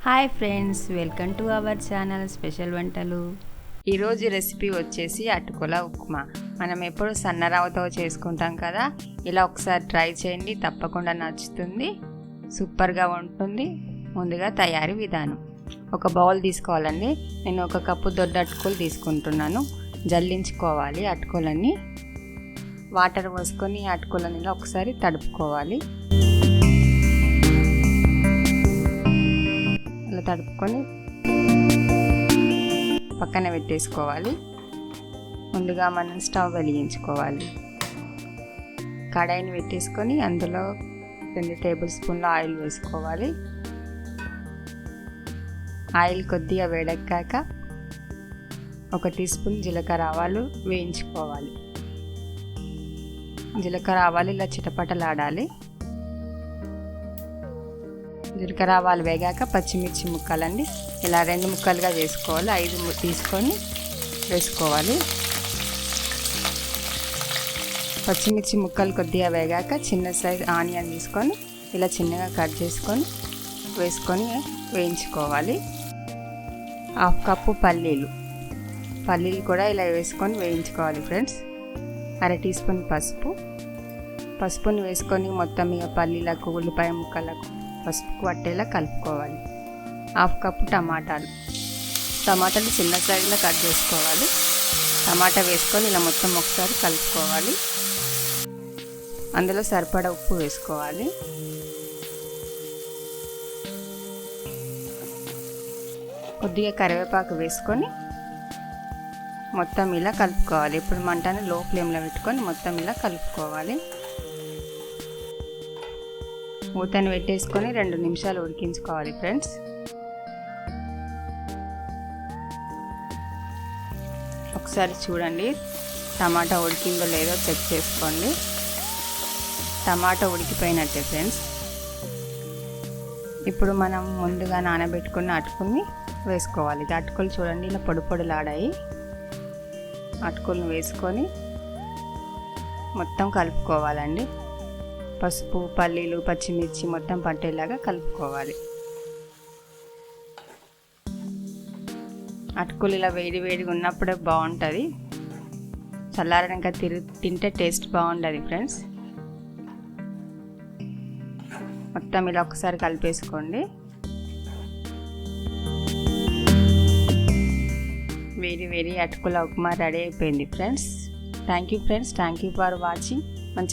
Hi friends, welcome to our channel special వంటలు. ఈరోజు recipe వచ్చేసి అటుకుల ఉప్మా. మనం ఎప్పుడు సన్నరవ్వతో చేసుకుంటాం కదా, ఇలా ఒకసారి ట్రై చేయండి, తప్పకుండా నచ్చుతుంది, సూపర్గా ఉంటుంది. ముందుగా తయారీ విధానం: ఒక బౌల్ తీసుకోవాలండి. నేను 1 కప్పు దొడ్డ అటుకులు తీసుకుంటున్నాను. జల్లించుకోవాలి అటుకులన్నీ. వాటర్ పోసుకొని అటుకులని ఒకసారి తడుపుకోవాలి. అలా తడుపుకొని పక్కన పెట్టేసుకోవాలి. ముందుగా మనం స్టవ్ వెలిగించుకోవాలి. కడాయిని పెట్టేసుకొని అందులో 2 టేబుల్ స్పూన్ల ఆయిల్ వేసుకోవాలి. ఆయిల్ కొద్దిగా వేడెక్కాక 1 టీ స్పూన్ జీలకర్ర ఆవాలు వేయించుకోవాలి. జీలకర్ర ఆవాలు ఇలా చిటపటలాడాలి. జీలకర్ర ఆవాలు వేగాక పచ్చిమిర్చి ముక్కలండి, ఇలా 2 ముక్కలుగా చేసుకోవాలి. 5 తీసుకొని వేసుకోవాలి. పచ్చిమిర్చి ముక్కలు కొద్దిగా వేగాక చిన్న సైజ్ ఆనియన్ తీసుకొని ఇలా చిన్నగా కట్ చేసుకొని వేసుకొని వేయించుకోవాలి. 1/2 కప్పు పల్లీలు కూడా ఇలా వేసుకొని వేయించుకోవాలి ఫ్రెండ్స్. 1/2 టీ స్పూన్ పసుపుని వేసుకొని మొత్తం ఇక పల్లీలకు ఉల్లిపాయ ముక్కలకు పసుపు పట్టేలా కలుపుకోవాలి. 1/2 కప్పు టమాటాలు చిన్న సైజులో కట్ చేసుకోవాలి. టమాటా వేసుకొని ఇలా మొత్తం ఒకసారి కలుపుకోవాలి. అందులో సరిపడా ఉప్పు వేసుకోవాలి. కొద్దిగా కరివేపాకు వేసుకొని మొత్తం ఇలా కలుపుకోవాలి. ఇప్పుడు మంటను లో ఫ్లేమ్లో పెట్టుకొని మొత్తం ఇలా కలుపుకోవాలి. మూతను పెట్టేసుకొని 2 నిమిషాలు ఉడికించుకోవాలి ఫ్రెండ్స్. ఒకసారి చూడండి, టమాటా ఉడికిందో లేదో చెక్ చేసుకోండి. టమాటా ఉడికిపోయినట్టే ఫ్రెండ్స్. ఇప్పుడు మనం ముందుగా నానబెట్టుకున్న అటుకుల్ని వేసుకోవాలి. అటుకులు చూడండి ఇలా పొడిలాడాయి. అటుకులను వేసుకొని మొత్తం కలుపుకోవాలండి. పసుపు, పల్లీలు, పచ్చిమిర్చి మొత్తం పట్టేలాగా కలుపుకోవాలి. అటుకులు ఇలా వేడిగా ఉన్నప్పుడే బాగుంటుంది. చల్లారనాక తింటే టేస్ట్ బాగుంటుంది ఫ్రెండ్స్. మొత్తం ఇలా ఒకసారి కలిపేసుకోండి. వేడి అటుకుల ఉప్మా రెడీ అయిపోయింది friends. Thank you friends, thank you for watching.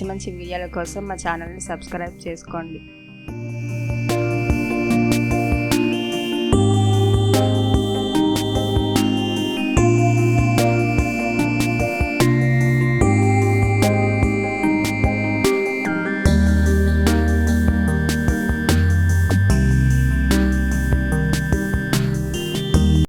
మంచి వీడియోల కోసం మా ఛానల్ని సబ్స్క్రైబ్ చేసుకోండి.